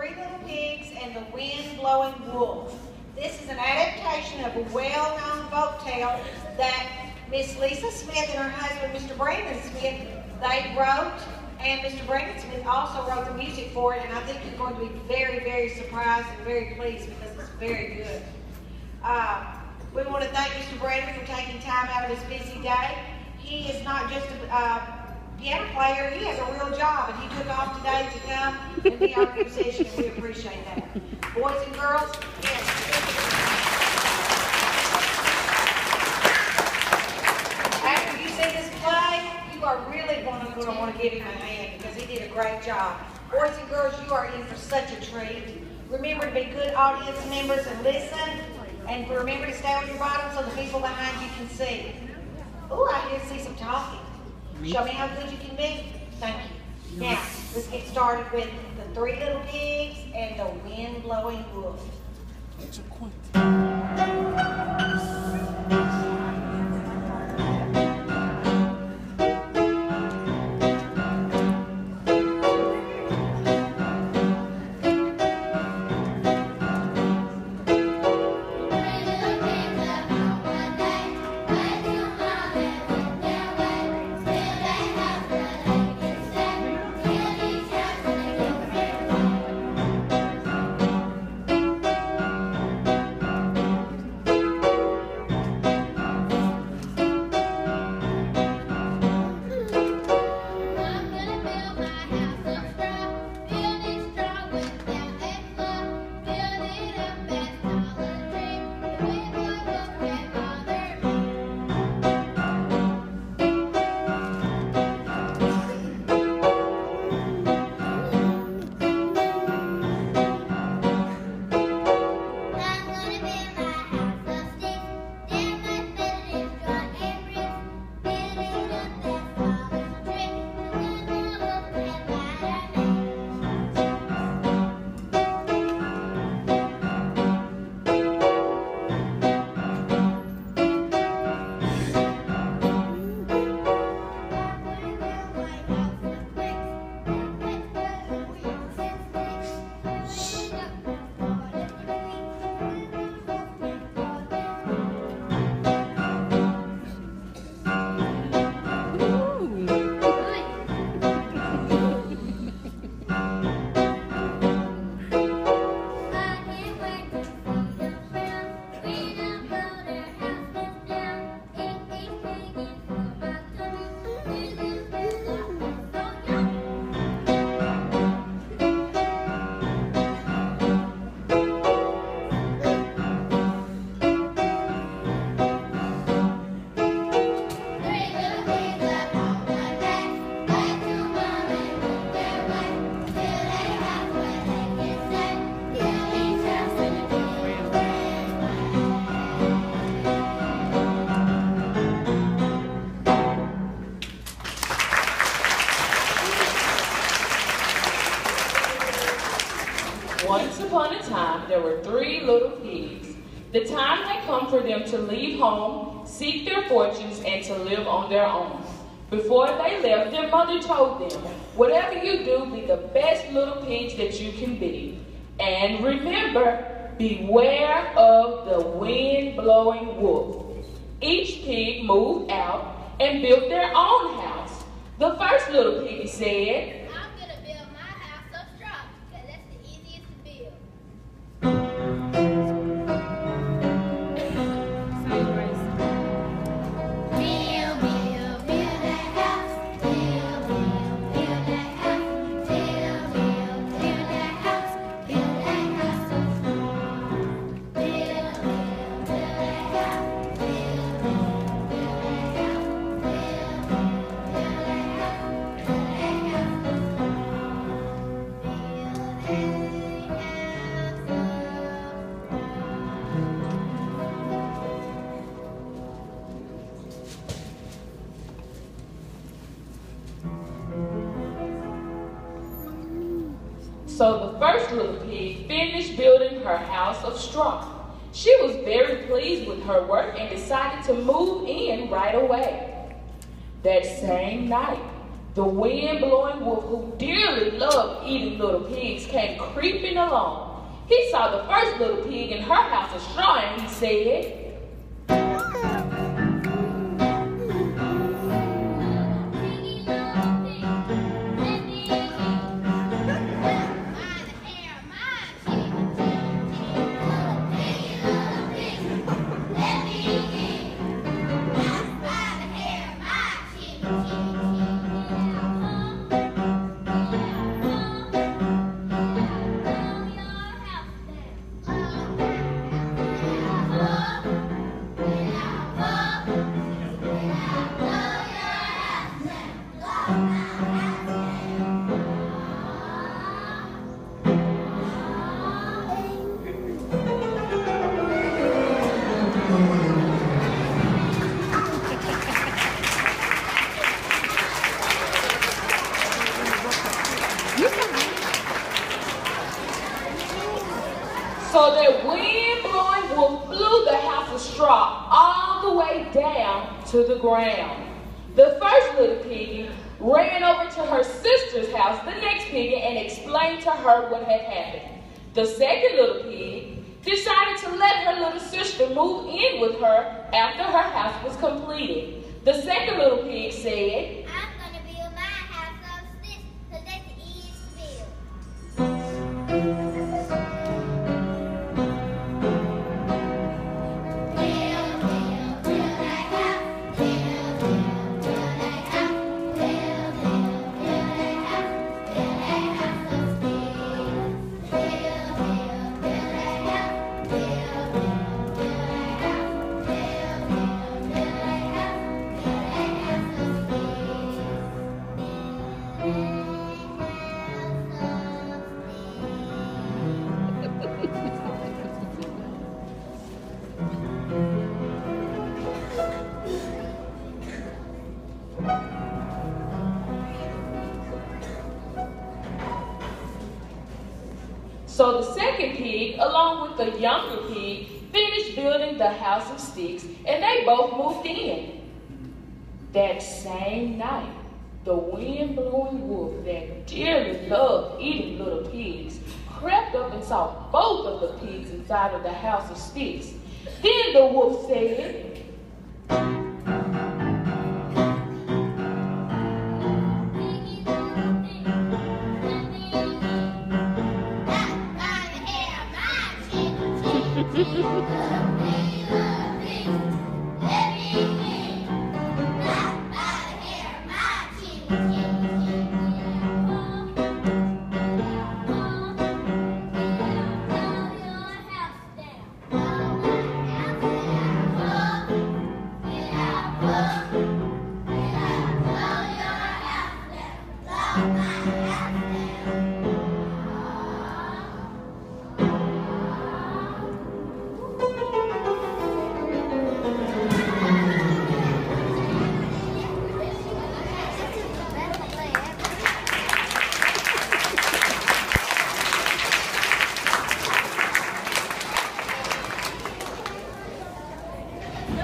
Three Little Pigs and the Wind-Blowing Wolf. This is an adaptation of a well-known folk tale that Miss Lisa Smith and her husband, Mr. Brandon Smith, they wrote, and Mr. Brandon Smith also wrote the music for it, and I think you're going to be very, very surprised and very pleased because it's very good. We want to thank Mr. Brandon for taking time out of his busy day. He is not just a piano player, he has a real job, and he took off today to come and be our musician, and we appreciate that. Boys and girls, yes. After you see this play, you are really going to want to give him a hand because he did a great job. Boys and girls, you are in for such a treat. Remember to be good audience members and listen, and remember to stay on your bottom so the people behind you can see. Oh, I hear see some talking. Show me how good you can be. Thank you. Now, let's get started with the Three Little Pigs and the Wind-Blowing Wolf. Once upon a time, there were three little pigs. The time had come for them to leave home, seek their fortunes, and to live on their own. Before they left, their mother told them, "Whatever you do, be the best little pigs that you can be. And remember, beware of the wind-blowing wolf." Each pig moved out and built their own house. The first little pig said, So the first little pig finished building her house of straw. She was very pleased with her work and decided to move in right away. That same night, The wind-blowing wolf, who dearly loved eating little pigs, came creeping along. He saw the first little pig in her house of straw, and he said, so that wind-blowing wolf blew the house of straw all the way down to the ground. The first little piggy ran over to her sister's house, the next piggy, and explained to her what had happened. The second little pig decided to let her little sister move in with her after her house was completed. The second little pig said, I'm going to build my house of sticks so they can eat spill. So the second pig, along with the younger pig, finished building the house of sticks, and they both moved in. That same night, the wind-blowing wolf that dearly loved eating little pigs crept up and saw both of the pigs inside of the house of sticks. Then the wolf said,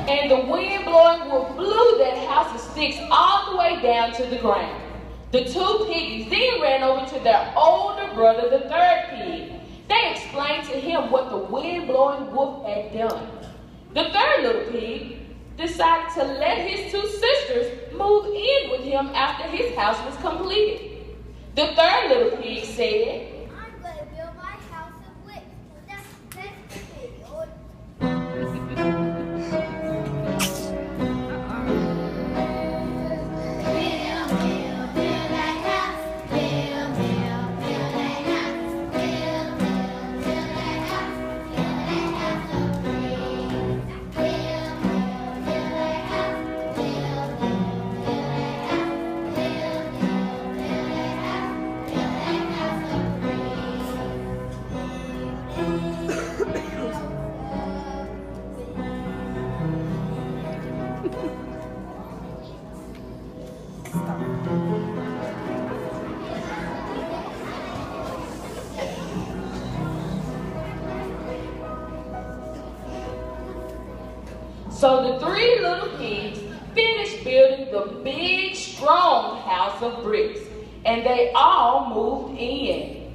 and the wind-blowing wolf blew that house of sticks all the way down to the ground. The two piggies then ran over to their older brother, the third pig. They explained to him what the wind-blowing wolf had done. The third little pig decided to let his two sisters move in with him after his house was completed. The third little pig said, I'm going to build my house of bricks because that's the best pig. So the three little pigs finished building the big, strong house of bricks, and they all moved in.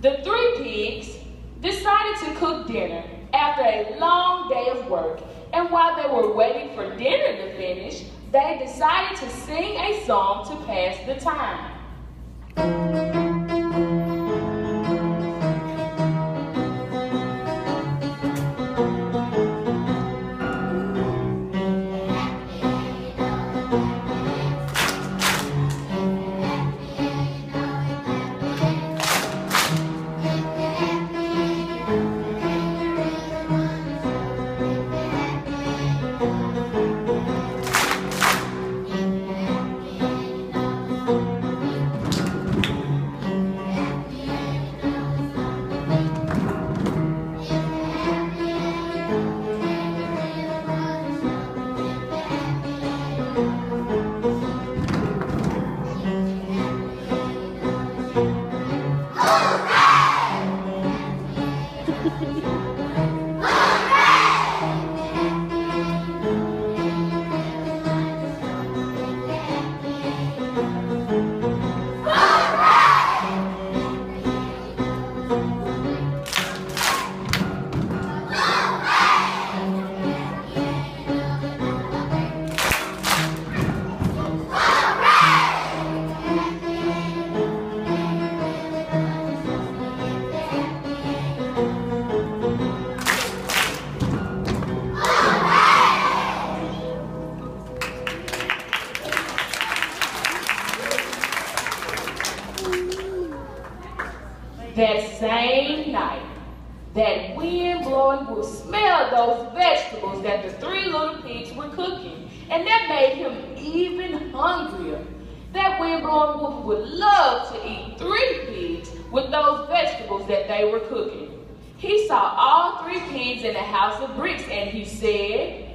The 3 pigs decided to cook dinner after a long day of work, and while they were waiting for dinner to finish, they decided to sing a song to pass the time. That same night, that wind blowing would smell those vegetables that the 3 little pigs were cooking, and that made him even hungrier. That wind blowing wolf would love to eat 3 pigs with those vegetables that they were cooking. He saw all 3 pigs in a house of bricks, and he said,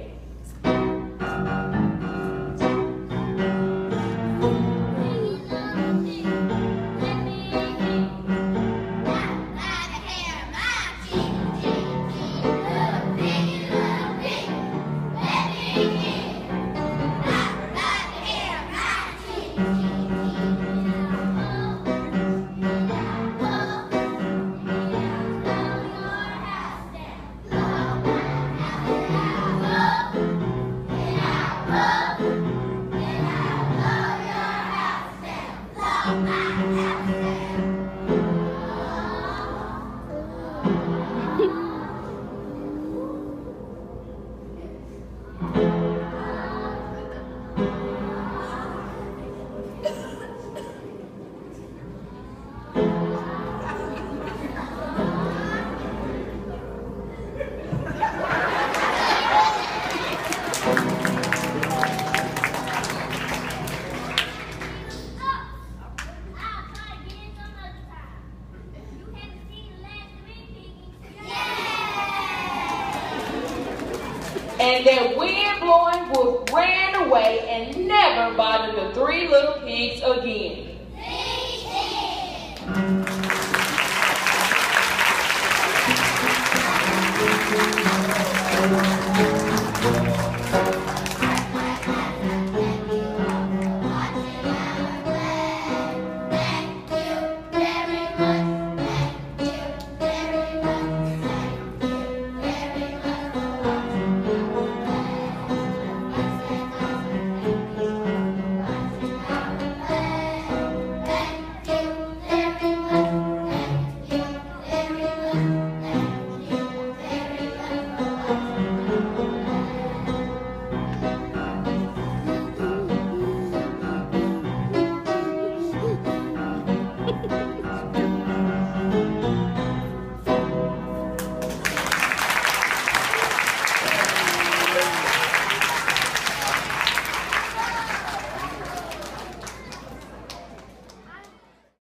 and that wind-blowing wolf ran away and never bothered the 3 little pigs again.